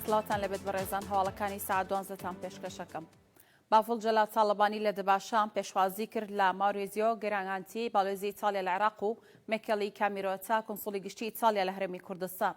سڵاتان لەبێت بەڕێزان هەواڵەکانی ساعت 12تان پێشکەشەکەم. بافڵ جەلات تاڵەبانی لە دەباشان پێشوازی کرد لە ماورێزیۆ گەرانگانتی باڵێزی ئیتالیا لە عێراق و مێکێڵی کامیرۆتا کۆنسوڵی گشتی ئیتالیا لە هەرێمی کوردستان.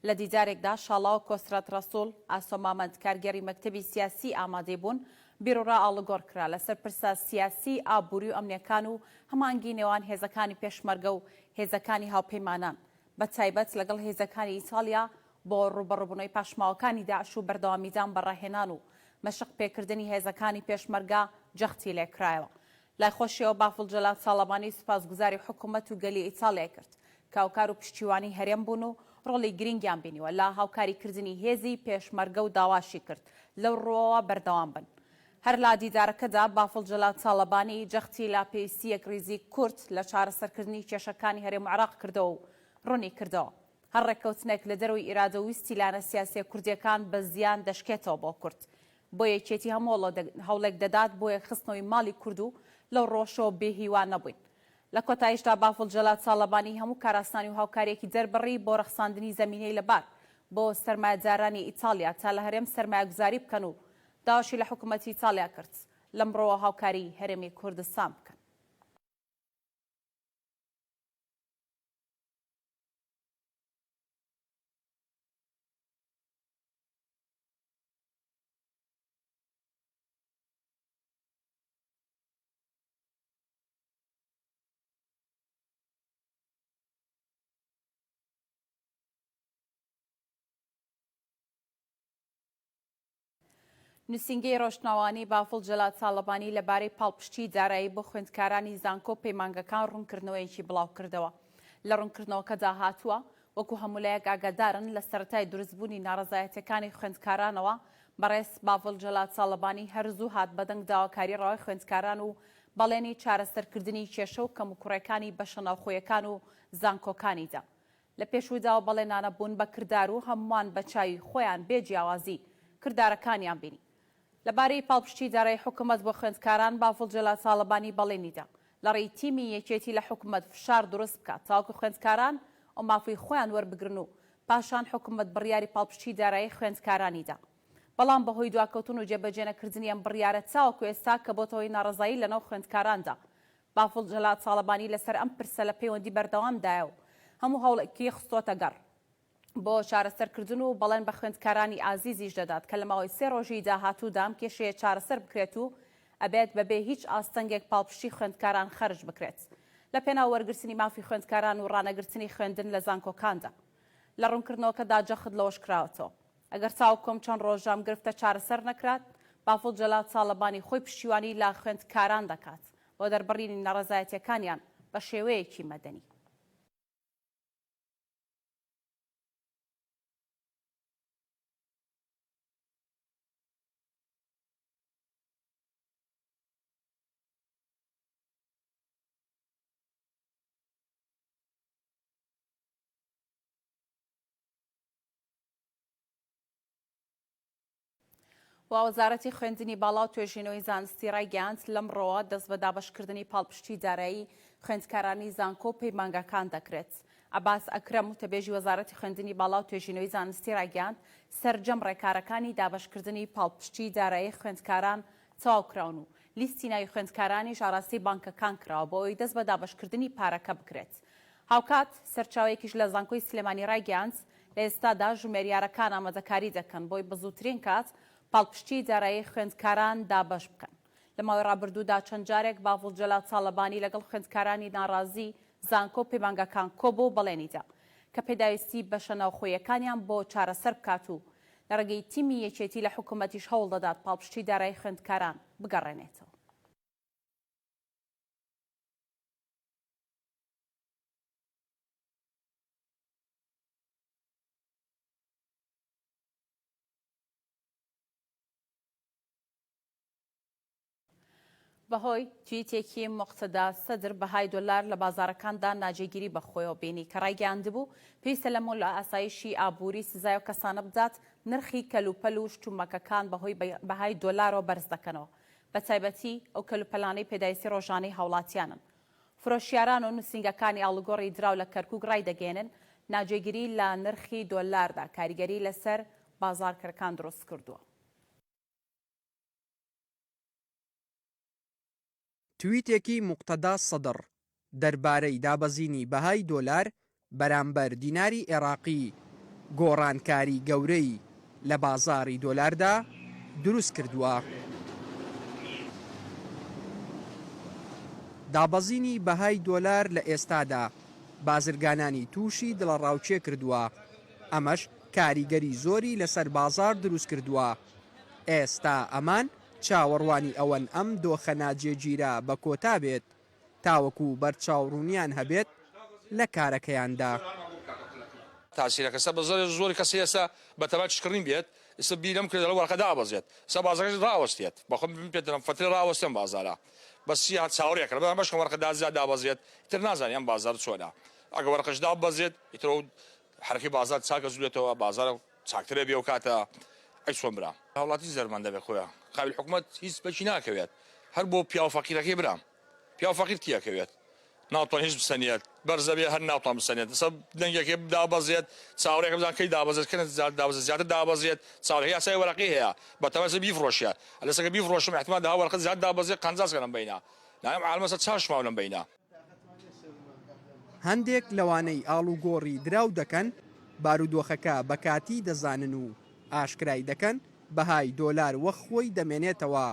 لە دیدارێکدا شاڵاو کۆسترات ڕەسوول ئاسۆمامەند کارگەری مەکتەبی سیاسی ئامادەی بوون بیرۆڕا ئاڵگۆڕ کرا لەسەر پرسە سیاسی ئابووری و ئەمنیەکان و هەمانگی نێوان هێزەکانی پێشمەرگە و هێزەکانی هاوپەیمانان بە تایبەت لەگەڵ هێزەکانی ئیتالیا بۆ ڕوبەڕووبوونەوەی پاشماوەکانی داعش و بەردەوامیدان بەڕاهێنان و مەشق پێکردنی هێزەکانی پێشمەرگە جەختی لێکرایەوە. لای خۆشیەوە بافڵ جەلات تاڵەبانی سوپاسگوزاری حکوومەت و گەلی ئیتالیا کرد کە هاوکار و پشتیوانی هەرێم بوون و ڕۆڵی گرنگیان بینیوە لە هاوکاریکردنی هێزی پێشمەرگە و داواشی کرد لەو ڕۆوە بەردەوام بن. هەر لا دیدارەکەدا بافڵ جەلات تاڵەبانی جەختی لا پێویستیەک ریزی کورد لە چارەسەرکردنی کێشەکانی هەرێم عێراق کردەوە و ڕوونی کردەوە. هەر ڕێککەوتنێک لە دەروی ئیرادە ویستی لانە سیاسیە کوردیەکان بە زیان دەشکێتەوە بۆ کورد. بۆ یەکێتی هەموو هەوڵێک دەدات بۆ یەکخستنەوەی ماڵی کورد و لەو ڕۆژەوە بێهیوان نەبووین. لە کۆتاییشدا بافڵ جەلات تاڵەبانی هەموو کاراسانی و هاوکارێکی دەربڕی بۆ ڕەخساندنی زەمینەی لەبار بۆ سەرمایەدارانی ئیتالیا تا لە هەرێم سەرمایەگوزاری بکەن و داواشی لە حکوومەتی ئیتالیا کرد لەمڕۆوە هاوکاری هەرێمی کوردستان بکەن. نووسینگەی ڕۆژناوانی بافڵ جەلات تاڵەبانی لەبارەی پاڵپشتی دارایی بۆ خوێندکارانی زانکۆ پەیمانگەکان ڕوونکردنەوەیەکی بڵاو کردەوە. لە ڕوونکردنەوەکەدا هاتووە وەکو هەمولایەک ئاگادارن لە سەرەتای دروستبوونی ناڕەزایەتەکانی خوێندکارانەوە بەڕێز بافڵ جەلات تاڵەبانی هەرزوو هات بەدەنگ داواکاری ڕەوای خوێندکاران و بەڵێنی چارەسەرکردنی کێشە و کەموکوڕەکانی بەشە ناوخۆیەکان و زانکۆکانیدا. لە پێشووداوە بەڵێنانە بوون بە کردار و هەمووان بە چاوی خۆیان بێجیاوازی کردارەکانیان بینی. لەبارەی پاڵپشتی دارایی حکوومەت بۆ خوێندکاران بافڵ جەلات تاڵەبانی بەڵێنیدا لە ڕێی تیمی یەکێتی لە حکوومەت فشار دروست بکات تاوەکو خوێندکاران ئەو مافی خۆیان وەربگرن و پاشان حکوومەت بڕیاری پاڵپشتی دارایی خوێندکارانیدا. بەڵام بەهۆی دواکەوتن و جێبەجێنەکردنی ئەم بڕیارە چاوەکو ئێستا کە بۆتەوەی ناڕەزایی لەناو خوێندکاراندا بافڵ جەلات تاڵەبانی لەسەر ئەم پرسە لە پەیوەندی بەردەوامدایە و هەموو هەوڵێکی خستۆتە گەڕ بۆ چارەسەرکردن و بەڵێن بە خوێندکارانی ئازیزیش دەدات کە لە ماوەی 3 ڕۆژی داهاتوودا ئەم کێشەیە چارەسەر بکرێت و ئەبێت بەبێ هیچ ئاستەنگێک پاڵپشتی خوێندکاران خەرج بکرێت لە پێناو وەرگرتنی مافی خوێندکاران و ڕانەگرتنی خوێندن لە زانکۆکاندا. لە ڕوونکردنەوەکەدا جەخت لەوەش کراوەتەوە ئەگەر چاوکۆم چەند ڕۆژام گرفتە چارەسەر نەکرات بافڵ جەلات تاڵەبانی خۆی پشتیوانی لە خوێندکاران دەکات بۆ دەربڕینی ناڕەزایەتیەکانیان بە شێوەیەکی مەدەنی. وەزارەتی خوێندنی باڵا و توێژینەوەی زانستی ڕایگەیاند لەمڕۆوە دەست بە دابەشکردنی پاڵپشتی دارایی خوێندکارانی زانکۆ پەیمانگەکان دەکرێت. عەباس ئەکرەم وتەبێژی وەزارەتی خوێندنی باڵا و توێژینەوەی زانستی ڕایگەیاند سەرجەم ڕێکارەکانی دابەشکردنی پاڵپشتی دارایی خوێندکاران تەواوکراون و لیستی ناوی خوێندکارانی ژاڕاستی بانکەکان کراوە بۆ ئەوەی دەست بە دابەشکردنی پارەکە بکرێت. هاوکات سەرچاوەیەکیش لە زانکۆی سلێمانی ڕایگەیاند لە ئێستادا ژمێریارەکان ئامادەکاری دەکەن بۆی بەزووترین کات پاڵپشتی دارایی خوێندکاران دابەش بکەن. لە ماوەی ڕابردوودا چەند جارێک بافڵ جەلات تاڵەبانی لەگەڵ خوێندکارانی ناڕازی زانکۆ پەیمانگەکان کۆبوو بەڵێنیدا کە پێداویستی بەشە ناوخۆیەکانیان بۆ چارەسەر بکات و لە ڕێگەی تیمی یەکێتی لە حکوومەتیش هەوڵ دەدات پاڵپشتی دارایی خوێندکاران بگەڕێنێتەوە. بەهۆی تویتێکی مقتەدا سەدر بەهای دۆلار لە بازارەکاندا ناجێگیری بەخۆیەوە بینی کە ڕایگەیاندبوو پێویستە لە مۆل ئاسایشی ئابووری سزای و کەسانە بدات نرخی کەلوپەل و شتومەکەکان بەهۆی بەهای دۆلارەوە بەرز دەکەنەوە بە تایبەتی ئەو کەلوپەلانەی پێداویستی ڕۆژانەی هاوڵاتیانن. فرۆشیاران و نووسینگەکانی ئاڵوگۆڕی دراو لە کەرکووک ڕای دەگەێنن ناجێگیری لە نرخی دۆلاردا کاریگەری لەسەر بازارکەرەکان دروست کردووە. تویتێکی موقتەدا سەدر دەربارەی دابەزینی بەهای دۆلار بەرامبەر دیناری عێراقی گۆڕانکاری گەورەی لە بازاڕی دۆلاردا دروست کردووە. دابەزینی بەهای دۆلار لە ئێستادا بازرگانانی تووشی دڵەڕاوچێ کردووە. ئەمەش کاریگەری زۆری لەسەر بازار دروست کردووە. ئێستا ئەمان چاوەڕوانی ئەوەن ئەم دۆخە ناجێگیرە بە کۆتا بێت تاوەکو بەرچاوڕوونیان هەبێت لە کارەکەیاندا. تاسیرەکە سە بە زۆری کەسی ئێستا بە تەمە چکڕین بێت ئێستا بیرم کرد لە وەرەکە دابەزێت سە بازارەکەش ڕاوەستێت بەخۆم پێدەم فەتری ڕاوەستێن بازارە بەسی هات چاوەڕێکرد بە بەشکە وەرەکەدا زیاد دابەزێت تر نازانیان بازار چۆنا ئەگە وەرەکەش دابەزێت ئیتر حرەکەی بازار چاکە زولێتەوە بازارە چاکترێ بێ و کاتە ئەی چۆن برام هەوڵاتی زەرمەندە بێ خۆیان قابل حکومەت هیچ بەچی ناکەوێت هەر بۆ پیاو فەقیرەکەی برام پیاو فەقیر تیەکەوێت ناوتوان هیچ بسەنیت بەرزەبێ هەر ناوتان بسەنێت سە دەنگێکی دابەزێت چاوەڕێکە بزان کەی دابەزێت کە دابەزێت زیاتر دابەزێت چاوەڕێکی یاسای وەرەقی هەیە بە تەمەسە بیفرۆشە لەسەکە بیفرۆشم احتمال دا وەرەقە زیاد دابەزێت قەنجاسکە لەم بینە نایم عالمەسە چاش ماو لەم بینە هەندێک لەوانەی ئاڵوگۆڕی دراو دەکەن بارودۆخەکە بە کاتی دەزانن و ئاشکرای دەکەن بەهای دۆلار وەک خۆی دەمێنێتەوە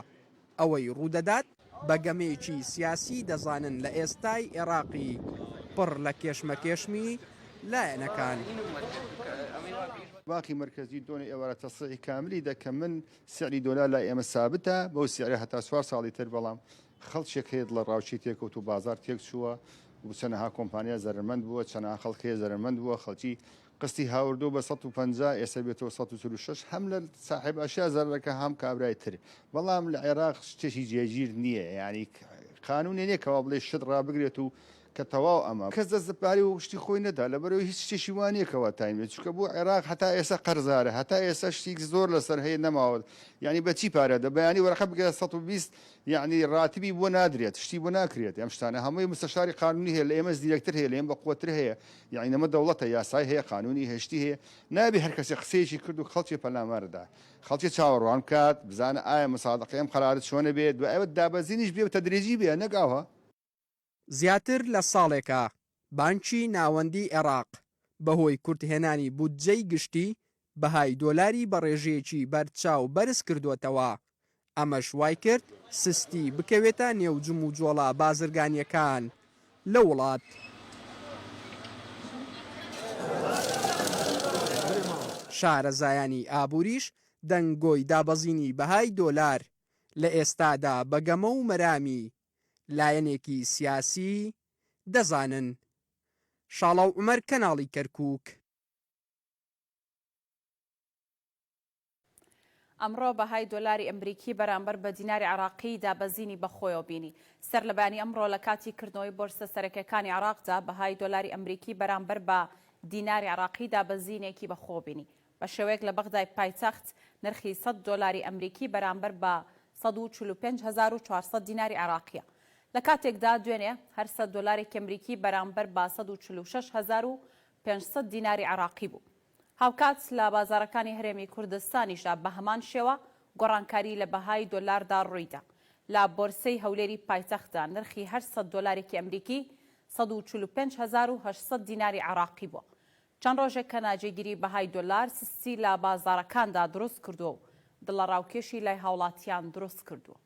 ئەوەی ڕوودەدات بە گەمەیەکی سیاسی دەزانن لە ئێستای عێراقی پڕ لە کێشمەکێشمی لایەنەکان. باقی مرکزی دۆنی ئێوارە تەسیعی کاملی دەکە من سعری دۆلار لای ئێمە سابتە بەو سیارە هەتا 4 ساڵی تر بەڵام خەڵکێک هەیە لە ڕاوچی تێکەوت و بازار تێک چووە و چەنەها کۆمپانیا زەرمەند بووە چەنەها خەڵکەیە زەرمەند بووە خەڵکی قستی هاوردۆ بە 150 ئێستا بێتەوە 146 هەم لە صاحب ئاشیا زەرەکە هەم کابرای تر بەڵام لە عێراق شتێکی جێگیر نییە یعنی قانونێ نییە کەوا بڵێ شت ڕابگرێت و کە تەواو ئەمە کەس دەستپاری و شتی خۆی نەدا لەبەرەوەی هیچ شتێکی وانەیەکەوە تاینێت چکە بۆ عێراق هەتا ئێستا قەرزارە هەتا ئێستا شتێک زۆر لەسەر هەیە نەماوە ینی بەچی پارە دە بەیانی وەرەقە بگە 120 یعنی ڕاتبی بۆ نادرێت شتی بۆ ناکرێت ئەم شتانە هەمووی مستەشاری قانونی هەیە لە ئێمە دیرەکتر هەیە لە ئێمە بە قوتر هەیە یعنی ئەمە دەوڵەتە یاسای هەیە قانونی هێشتی هەیە نابێ هەر کەسێک قسەیەکی کرد و خەڵکی پەلاماردا خەڵکی چاوەڕوان کات بزانە ئایا مصادقە ئەم قەرارەت چۆنە بێت و ئەوە دابەزینیش بێ و تەدریجی بێ نەگاوە. زیاتر لە ساڵێکە بانکی ناوەندی عێراق بەهۆی کورتهێنانی بودجەی گشتی بەهای دۆلاری بە ڕێژەیەکی بەرچاو بەرز کردوێتەوە ئەمەش وای کرد سستی بکەوێتە نێوجم و جۆڵە بازرگانیەکان لە وڵات. شارەزایانی ئابووریش دەنگۆی دابەزینی بەهای دۆلار لە ئێستادا بەگەمە و مەرامی لایەنێکی سیاسی دەزانن. شاڵاو عومەر کەناڵی کەرکووک. ئەمڕۆ بەهای دۆلاری ئەمریکی بەرامبەر بە دیناری عراقی دابەزینی بەخۆیەوە بینی. سەرلەبانی ئەمڕۆ لە کاتی کردنەوەی بۆرسە سەرەکیەکانی عراقدا بەهای دۆلاری ئەمریکی بەرامبەر بە دیناری عراقی دابەزینێکی بەخۆ بینی. بە شێوەیەک لە بەغدای پایتەخت نرخی 100 دۆلاری ئەمریکی بەرامبەر بە 145,400 دیناری عراقیە. لە کاتێکدا دوێنێ هەر 100 دۆلارێکی ئەمریکی بەرامبەر بە 146,500 دیناری عراقی بوو. هاوکات لە بازارەکانی هەرێمی کوردستانیشدا بە هەمان شێوە گۆڕانکاری لە بەهای دۆلاردا ڕوویدا. لە بۆرسەی هەولێری پایتەختدا نرخی هەر 100 دۆلارێکی ئەمریکی 145,800 دیناری عراقی بووە. چەند ڕۆژێک کە ناجێگیری بەهای دۆلار سستی لە بازارەکاندا دروست کردووە و دڵە ڕاوکێشی لای هاوڵاتیان دروست کردووە.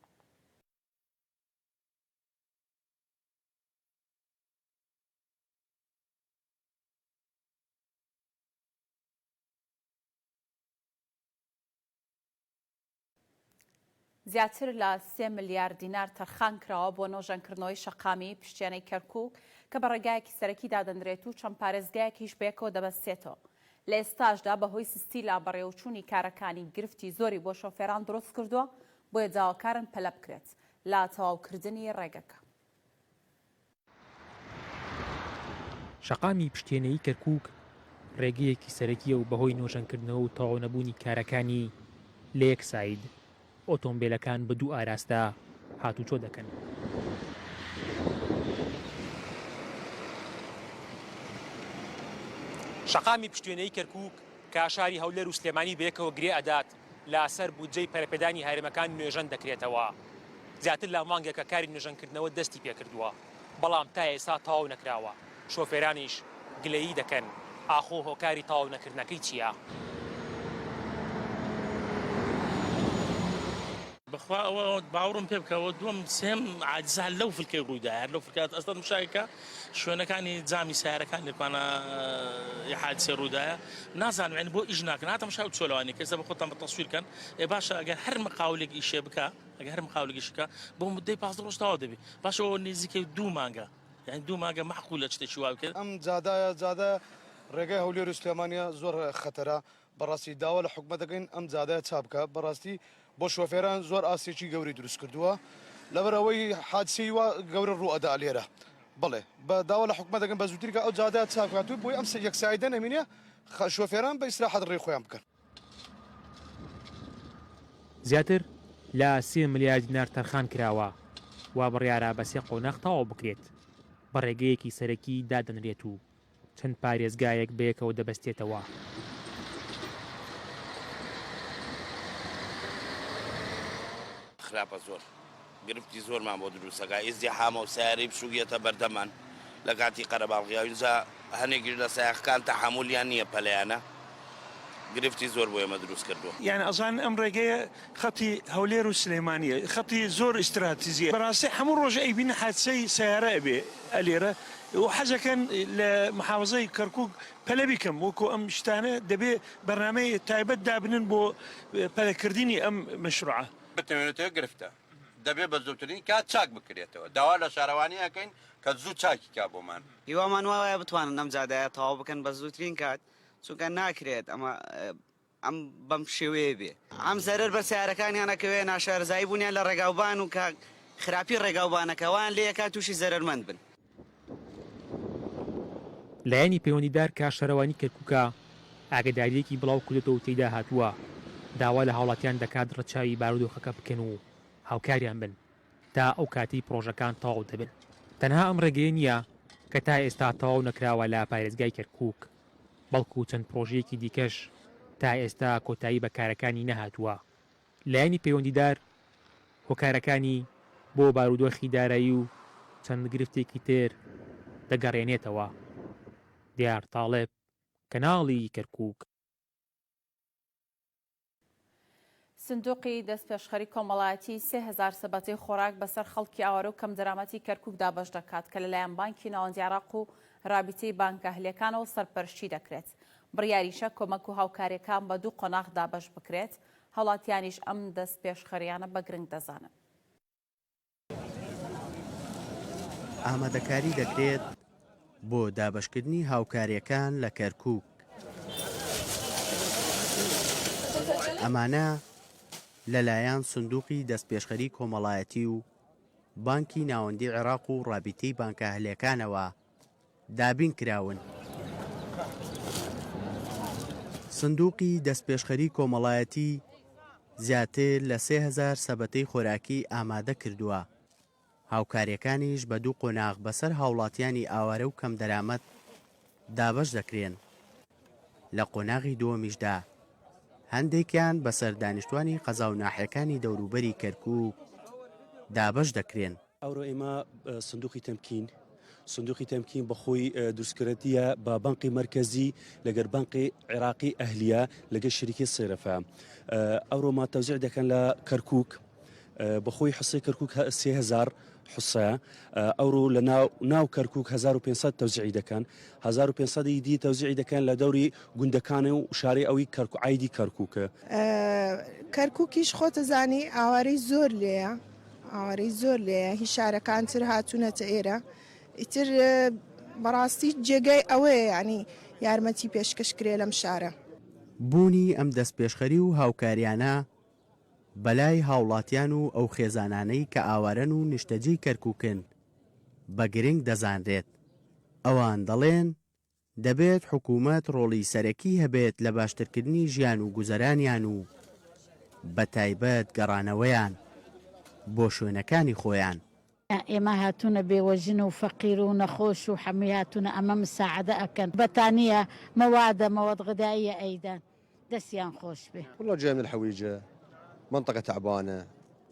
زیاتر لە 3 میلیارد دینار تەرخان کراوە بۆ نۆژەنکردنەوەی شەقامی پشتیانەی کەرکووک کە بە ڕێگایەکی سەرەکی دادەنرێت و چەند پارێزگایەکیش بەیەکەوە دەبەستێتەوە. لە ئێستاشدا بەهۆی سستی لا بەڕێوەچوونی کارەکانی گرفتی زۆری بۆ شۆفێران دروست کردووە بۆیە داواکارن پەلە بکرێت لە تەواوکردنی ڕێگەکە. شەقامی پشتێنەی کەرکووک ڕێگەیەکی سەرەکیە و بەهۆی نۆژەنکردنەوە و تەواو نەبوونی کارەکانی لە یەک ساید ئۆتۆمبیلەکان بە دوو ئاراستا هاتوچۆ دەکەن. شەقامی پشتێنەی کەرکووک کە شاری هەولێر و سلێمانی بەیەکەوە گرێ ئەدات لەسەر بودجەی پەرەپێدانی هەرێمەکان نوێژەن دەکرێتەوە. زیاتر لە مانگێکە کاری نوێژەنکردنەوە دەستی پێکردووە، بەڵام تا ئێستا تەواو نەکراوە. شۆفێرانیش گلەیی دەکەن ئاخۆ هۆکاری تەواو نەکردنەکەی چییە؟ بخوا ئەوە باوەڕم پێ بکەوە دووەم سێم عاجزان لەو فلکەی ڕوویدا هەر لەو فلکات ئەستان مشایکە شوێنەکانی جامی سیارەکان لێکوانە حادسێ ڕوودایە نازانم عین بۆ ئیژ ناکەن هاتە مشاو چۆلەوانی کەسە بە خۆتان بە تەسویرکەن باشە ئەگەر هەر مقاولێک ئیشێ بکە ئەگەر هەر مقاولێکیشکە بۆ مدەی 15 ڕۆژ تەواو دەبێت باشە ئەوە نزیکەی 2 مانگە یعنی 2 مانگە معقولە شتێکی وا بکرد. ئەم جادە ڕێگای هەولێر و سلێمانیە زۆر خەتەرە بەڕاستی داوا لە حکومەت دەکەین ئەم جادەیە چاپ بکە بەڕاستی بۆ شۆفێران زۆر ئاسێکی گەوری دروست کردووە لەبەرەوەی حادسەی وا گەورە ڕوو ئەدا لێرە بڵێ بە داوا لە حکومەت دەکەن بە زووتریکە ئەو جادەیە چاپ بکاتووی بۆی ئەم یەکسایدە نەمینە شۆفێران بە ئیسراحەت ڕێی خۆیان بکەن. زیاتر لە 3 ملیار دینار تەرخان کراوە وا بڕیارە بە 3 قۆناغ تەواو بکرێت بە ڕێگەیەکی سەرەکی دادەنرێت و چەند پارێزگایەک بەیەکەوە دەبەستێتەوە. خراپە زۆر گرفتی زۆرمان بۆ دروستەکە ئیزدی حامە و سیارەی بشوگێتە بەردەمان لە کاتی قەرەباڵغیاویجا هەنێکی لە سایەخەکان تەحمولیان نییە پەلەیانە گرفتی زۆر بۆ ئێمە دروست کردووە. یعنی ئەزان ئەم ڕێگەیە خەتی هەولێر و سلێمانیە خەتی زۆر ئیستراتیزیە بەڕاستی هەموو ڕۆژە ئەیبینە حادسەی سیارە ئەبێ ئەلێرە و حەزەکەن لە محافزەی کەرکووک پەلە بیکەم وەکو ئەم شتانە دەبێ بەرنامەی تایبەت دابنن بۆ پەلەکردنی ئەم مەشروعە. بتوانێتەوە گرفتە دەبێت بە زووترین کات چاک بکرێتەوە داوا لە شارەوانیەکەین کە زوو چاکی کا بۆمان هیوامان وایە بتوانن ئەم جادایە تەواو بکەن بە زووترین کات چونکە ناکرێت ئەم بەم شێوەیە بێ ئەم زەرەر بە سیارەکانیانەکەوێ ناشارزایی بوونیان لە ڕێگاوبان و کە خراپی ڕێگاوبانەکەوان لێ کات تووشی زەرەرمەند بن. لایەنی پەیوەندیدار کە شارەوانی کەرکووکە ئاگداریەکی بڵاو کردێتەوە تێیدا هاتووە داوا لە هاوڵاتیان دەکات ڕەچاوی بارودۆخەکە بکەن و هاوکاریان بن تا ئەو کاتی پرۆژەکان تەواو دەبن. تەنها ئەم ڕێگەیە نییە کە تا ئێستا تەواو نەکراوە لە پارێزگای کەرکووک بەڵکو چەند پرۆژەیەکی دیکەش تا ئێستا کۆتایی بە کارەکانی نەهاتووە. لایەنی پەیوەندیدار هۆکارەکانی بۆ بارودۆخی دارایی و چەند گرفتێکی تر دەگەڕێنێتەوە. دیار تاڵێب کەناڵی کەرکووک. سندوقی دەستپێشخەری کۆمەڵایەتی 3000 سەبەتەی خۆراک بەسەر خەڵکی ئاوارە و کەم دەرامەتی کەرکووکدا بەش دەکات کە لەلایەن بانکی ناوەندی عێراق و رابطەی بانکە ئەهلیەکانەوە سەرپەرشتی دەکرێت. بڕیاریشە کۆمەک و هاوکاریەکان بە 2 قۆناغدا بەش بکرێت. هەوڵاتیانیش ئەم دەستپێشخەریانە بە گرنگ دەزانن. ئامادەکاری دەکرێت بۆ دابەشکردنی هاوکاریەکان لە کەرکووک. ئەمانە لەلایەن سندوقی دەستپێشخەری کۆمەڵایەتی و بانکی ناوەندی عێراق و رابطەی بانکە ئەهلیەکانەوە دابین کراون. سندوقی دەستپێشخەری کۆمەڵایەتی زیاتر لە 3000 سەبەتەی خۆراکی ئامادە کردووە. هاوکاریەکانیش بە 2 قۆناغ بەسەر هاوڵاتیانی ئاوارە و کەم دەرامەت دابەش دەکرێن. لە قۆناغی دووەمیشدا هەندێکیان بەسەر دانیشتوانی قەزا و ناحیەکانی دەوروبەری کەرکووک دابەش دەکرێن. ئەوڕۆ ئێمە سندوقی تەمکین بەخۆی دروستکردیە بە بانقی مرکزی لەگەر بانقی عێراقی ئەهلیە لەگەر شریکی سێرەفە. ئەوڕۆ ما تەوزیع دەکەن لە کەرکووک بەخۆی حسەی کەرکووک 3000 حسە ئەوڕۆ لە ناو کەرکووک 1500 تەوزیعی دەکەن 1500 دی تەوزیعی دەکەن لە دەوری گوندەکانی و شارەی ئەوی عیدی کەرکووکە. کەرکووکیش خۆتە زانی ئاوارەی زۆر لێیە هیچ شارەکان تر هاتوونەتە ئێرە ئیتر بەڕاستی جێگەی ئەوەیە ینی یارمەتی پێشکەشکرێ لەم شارە. بوونی ئەم دەستپێشخەری و هاوکاریانە بەلای هاوڵاتیان و ئەو خێزانانەی کە ئاوارەن و نیشتەجێی کەرکووکن بە گرنگ دەزانرێت. ئەوان دەڵێن دەبێت حکوومەت ڕۆڵی سەرەکی هەبێت لە باشترکردنی ژیان و گوزەرانیان و بە تایبەت گەڕانەوەیان بۆ شوێنەکانی خۆیان. ئێمە هاتوونە بێوەژن و فەقیر و نەخۆش و هەمووی هاتوونە ئەمە مساعدە ئەکەن بەتانیە مەوادە مەوەد غذائیە ئەیدان دەستیان خۆش بێ. والله جاي من الحويجة منطقة تعبانة.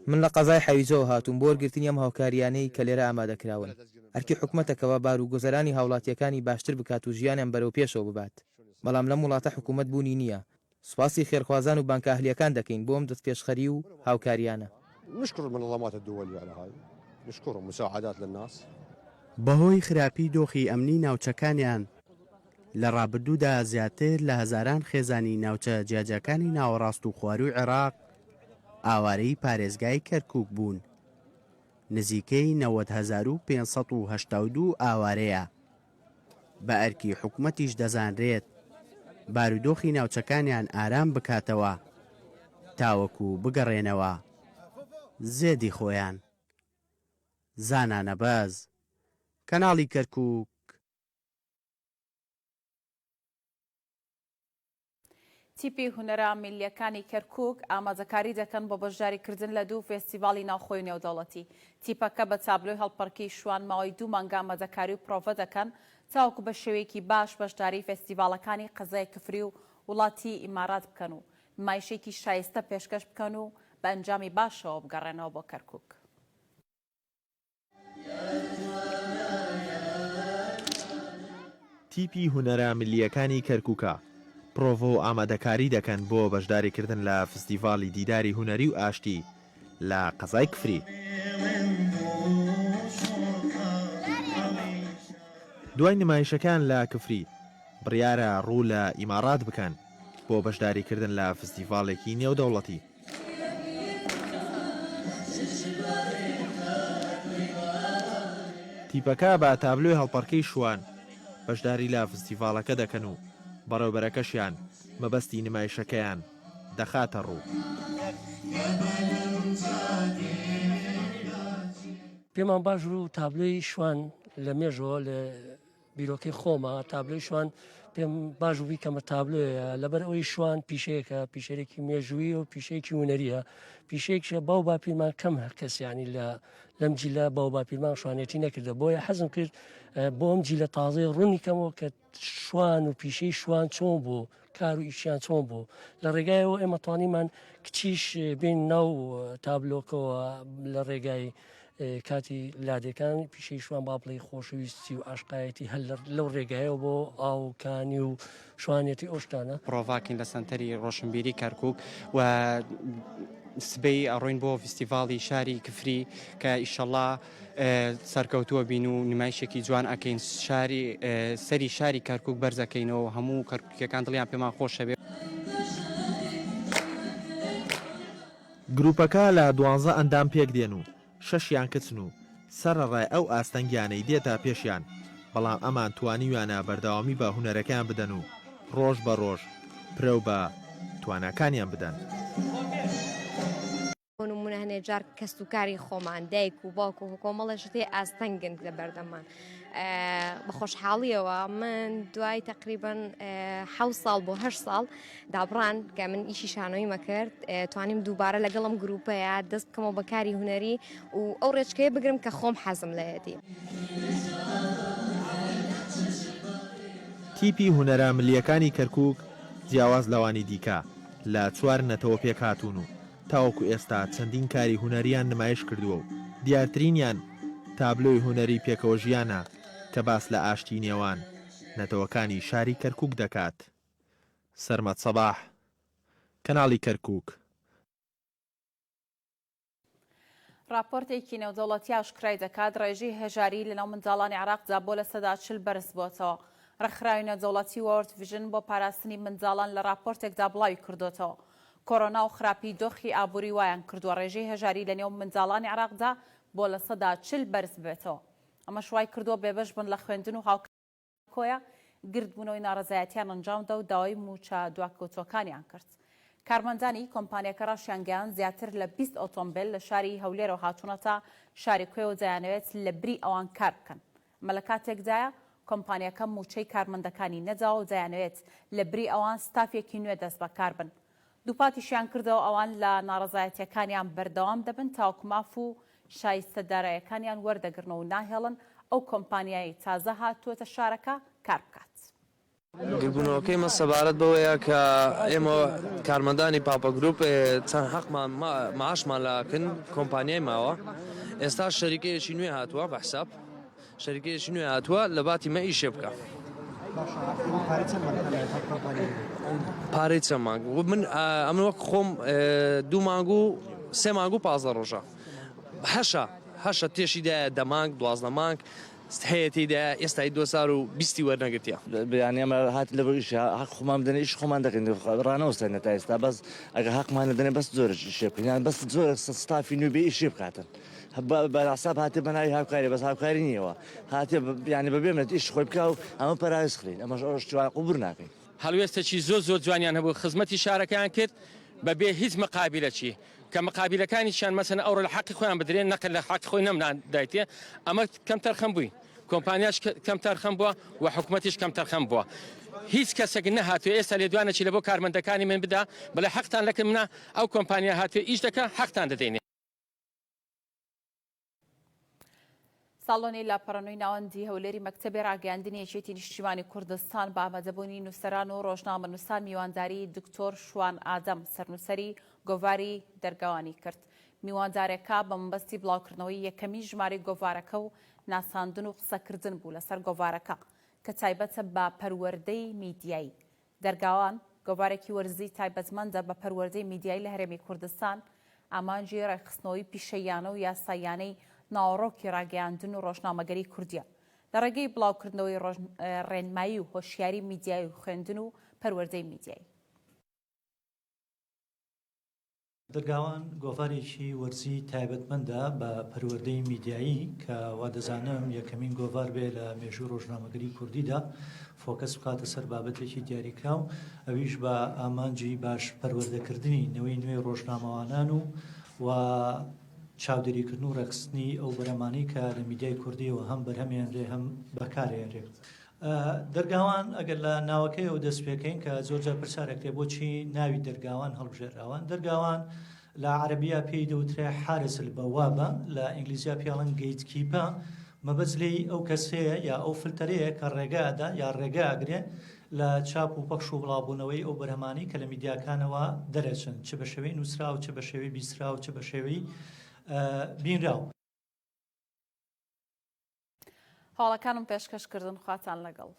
من لە قەزای حەویجەوە هاتووم بۆ وەرگرتنی ئەم هاوکاریانەی کە لێرە ئامادەکراون. ئەرکی حکوومەتەکەوە بار و گۆزەرانی هاوڵاتیەکانی باشتر بکات و ژیانیان بەرەو پێشەوە ببات. بەڵام لەم وڵاتە حکوومەت بوونی نییە. سوپاسی خێرخوازان و بانکە ئەهلیەکان دەکەین بۆم دەست پێشخەری و هاوکاریانە. نشكر المنظمات الدولية على هاي. نشكرهم مساعدات للناس. بەهۆی خراپی دۆخی ئەمنی ناوچەکانیان لە ڕابردوودا زیاتر لە هەزاران خێزانی ناوچە جیاجەکانی ناوەڕاست و خواروی عێراق ئاوارەی پارێزگای کەرکووک بوون. نزیکەی 90,582 ئاوارەیە. بە ئەرکی حکوومەتیش دەزانرێت بارودۆخی ناوچەکانیان ئارام بکاتەوە تاوەکو بگەڕێنەوە زێدی خۆیان. زانانە باز کەناڵی کەرکووک. تیپی هونەرە میلیەکانی کەرکووک ئامادەکاری دەکەن بۆ بەشداریکردن لە دوو فێستیڤاڵی ناوخۆی و نێودەوڵەتی. تیپەکە بە چابلۆی هەڵپەرکەی شوان ماوەی 2 مانگە ئامادەکاری و پرۆڤە دەکەن تاوەکو بە شێوەیەکی باش بەشداری فێستیڤاڵەکانی قەزای کفری و وڵاتی ئیمارات بکەن و نمایشێکی شایستە پێشکەش بکەن و بە ئەنجامی باشەوە بگەڕێنەوە بۆ کەرکووک. تیپی هونەرە ملیەکانی کەرکووکە پرۆڤ و ئامادەکاری دەکەن بۆ بەشداریکردن لە فستیڤاڵی دیداری هونەری و ئاشتی لە قەزای کفری. دوای نمایشەکان لە کفری بڕیارە ڕوو لە ئیمارات بکەن بۆ بەشداریکردن لە فستیڤاڵێکی نێودەوڵەتی. تیپەکە بە تابلۆی هەڵپەرکەی شوان بەشداری لە فستیڤاڵەکە دەکەن و بەڕێوبەرەکەشیان مەبەستی نمایشەکەیان دەخاتە ڕوو. پێمان باش ڕوو تابلۆی شوان لە مێژەوە لە بیرۆکەی خۆمە تابلۆی شوان پێم باش وی کەمە تابلۆیە لەبەر ئەوەی شوان پیشەیەکە پیشەرێکی مێژووی و پیشەیەکی هونەریە پیشەیەکشە باو باپیرمان کەم کەسیانی لەم جیلە باو باپیرمان شوانێتی نەکردە بۆیە حەزم کرد بۆ ئەم جیلە تازەی ڕوونی کەمەوە کە شوان و پیشەی شوان چۆن بوو کار و ئیشیان چۆن بوو لە ڕێگایەوە ئێمە توانیمان کچیش بین ناو تابلۆکەوە لە ڕێگای کاتی لادەکان پیشەی شوان با بڵێ خۆشەویستی و ئاشقایەتی هەل لەو ڕێگایەوە بۆ ئاوکانی و شوانێتی ئۆشتانە پرۆڤاکین لە سنتەری ڕۆشنبیری کەرکووک و سبەی ئەڕۆین بۆ فستیڤاڵی شاری کفری کە ئیشەڵا سەرکەوتووە بین و نمایشێکی جوان ئەکەین سەری شاری کەرکووک بەرزەکەینەوە هەموو کەرکووکیەکان دڵیان پێمان خۆشە بێ. گروپەکە لە 12 ئەندام پێک دێن و 6یان کچن و سەرڕای ئەو ئاستەنگیانەی دێتە پێشیان بەڵام ئەمان توانیویانە بەردەوامی بە هونەرەکان بدەن و ڕۆژ بە ڕۆژ پرە بە توانەکانیان بدەن. نمونە هەنێ جار کەستوکاری خۆمان دایک و باوک و کۆمەڵەشتێ ئاستەنگن لە بەردەمان بە خۆشحاڵیەوە من دوای تقریبان 7 ساڵ بۆ 8 ساڵ دابڕان کە من ئیشی شانۆی مەکرد توانیم دووبارە لەگەڵم گروپەیە دەست بکەمەوە بەکاری هونەری و ئەو ڕێچکەیە بگرم کە خۆم حەزم لەیەتی. تیپی هونەرە ملیەکانی کەرکووک جیاواز لەوانی دیکە لە 4 نەتەوە پێک هاتوون و تاوەکو ئێستا چەندین کاری هونەریان نمایش کردووە و دیارترینیان تابلۆی هونەری پێکەوە ژیانە کە باس لە ئاشتی نێوان نەتەوەکانی شاری کەرکووک دەکات. سەرمەد سەباح کەناڵی کەرکووک. راپۆرتێکی نێودەوڵەتی ئاشکرای دەکات ڕێژەی هەژاری لەناو منداڵانی عێراقدا بۆ لە 40 بەرز بووەتەوە. ڕێکخراوی نێودەوڵەتی وۆرد ڤیژن بۆ پاراستنی منداڵان لە راپۆرتێکدا بڵاوی کردوتەوە. کۆرۆنا و خراپی دۆخی ئابووری وایان کردووە ڕێژەی هەژاری لە نێو منداڵانی عێراقدا بۆ لە 40 بەرز بێتەوە. ئەمە شوای کردووە بێبەش بن لە خوێندن و هاوکۆیە گردبوونەوەی ناڕەزایەتیان ئەنجامدا و داوای موچە دواکەوتوەکانیان کرد. کارمەندانی کۆمپانیەکە ڕاشیانگەیان زیاتر لە 20 ئۆتۆمبیل لە شاری هەولێرەوە هاتوونەتە شاری کوێ و دەیانەوێت لە بری ئەوان کار بکەن. ئەمە لە کاتێکدایە کۆمپانیەکە موچەی کارمەندەکانی نەداوە و دەیانەوێت لە بری ئەوان ستافێکی نوێ دەست بەکار بن. دووپاتیشیان کردەوە ئەوان لە ناڕەزایەتیەکانیان بەردەوام دەبن تاوەکو ماف و شایستەدارایەکانیان وەردەگرنەوە و ناهێڵن ئەو کۆمپانیای تازە هاتووەتە شارەکە کار بکات. گربوونەوەکەی مە سەبارەت بەوەیە کە ئێمە کارمەندانی پاپە گروپ چەند حەقمان معاشمان لاکن کۆمپانیای ماوە ئێستا شەریکەیەکی نوێ هاتووە بە حساب شەریکەیەکی نوێ هاتووە لە باتی مە ئیشێ بکە پارەی چەند مانگ من ئەمن وەک خۆم 2 مانگ و 3 مانگ و 15 ڕۆژە هەشە تێشیدایە 10 مانگ 12 مانگ هەیەتیدا ئێستای 2020 وەرنەگرتیە بیان ئەمە هات لە بەیش حق خۆمان بدەن ئیش خۆمان دەکەین ڕانەوەستێنە تا ئێستا بەس ئەگە حقمان دەنێ بەس زۆر شێپیان بەس زۆر ستافی نوێ بێ ئیشێ بکاتن بەراساب هاتێ بەناوی هاوکاری بەس هاوکاری نیەوە هاتێ یانی بەبێمێت ئیش خۆی بکە و ئەمە پەراویز خرین ئەمەش ئەوشتوان قوبور ناکەین هەڵوێستێکی زۆر جوانیان هەبوو خزمەتی شارەکەیان کرد بەبێ هیچ مقابلەکی کە مقابلەکانیشان مەسەن ئەوڕە لە حەقی خۆیان بدرێن نەقل لە حەقی خۆی نەمنادایتێ ئەمە کەم تەرخەم بووی کۆمپانیاش کەم تەرخەم بووە و حکوومەتیش کەم تەرخەم بووە هیچ کەسێک نەهاتوێ ئێستا لێدوانێکی لە بۆ کارمەندەکانی من بدا بەڵێ حەقتان لەکەم منە ئەو کۆمپانیا هاتوێ ئیش دەکە حەقتان دەدەینێ. ساڵۆنی لاپەڕەنەوەی ناوەندی هەولێری مەکتەبی ڕاگەیاندنی یەکێتی نیشتیمانی کوردستان بە ئامادەبوونی نووسەران و ڕۆژنامەنووسان میوانداری دکتۆر شوان ئادەم سەرنووسەری گۆڤاری دەرگاوانی کرد. میواندارێکە بە مەبەستی بڵاوکردنەوەی یەکەمی ژمارەی گۆڤارەکە و ناساندن و قسەکردن بوو لەسەر گۆڤارەکە کە تایبەتە بە پەروەردەی میدیایی. دەرگاوان گۆڤارێکی وەرزی تایبەتمەندە بە پەروەردەی میدیایی لە هەرێمی کوردستان ئامانجی ڕێکخستنەوەی پیشەیانە و یاسایانەی ناوەڕۆکی ڕاگەیاندن و ڕۆژنامەگەری کوردیە لە ڕێگەی بڵاوکردنەوەی ڕێنمایی و هۆشیاری میدیایی و خوێندن و پەروەردەی میدیایی. دەرگاوان گۆڤارێکی وەرزی تایبەتمەندە بە پەروەردەی میدیایی کە وا دەزانم یەکەمین گۆڤار بێ لە مێژوو ڕۆژنامەگەری کوردیدا فۆکەس بکاتە سەر بابەتێکی دیاریکراو ئەویش بە ئامانجی باش پەروەردەکردنی نەوەی نوێ ڕۆژنامەوانان و چاودێریکردن و ڕێکخستنی ئەو بەرەمانەی کە لە میدیای کوردیەوە هەم بەرهەمێنرێ هەم بەکارێنرێ. دەرگاوان ئەگەر لە ناوەکەی ئەو دەست پێکەین کە زۆرجار پرسیارێکرێ بۆچی ناوی دەرگاوان هەڵبژێراوان دەرگاوان لە عەرەبیە پێی دەوترێ حارس البەوابە لە ئینگلیزیا پێڵەن گەیتکیپە مەبەجلەی ئەو کەسەیە یا ئەو فلتەرەیە کە ڕێگادا یا ڕێگا ئەگرێ لە چاپ و پەخش و بڵاوبوونەوەی ئەو بەرهەمانی کە لە میدیاکانەوە دەرەچن چ بە شێوەی نووسرا و چ بە شێوەی بیسترا و چ بە شێوەی بینراو. هەواڵەکانم پێشکەشکردن خواتان لەگەڵ.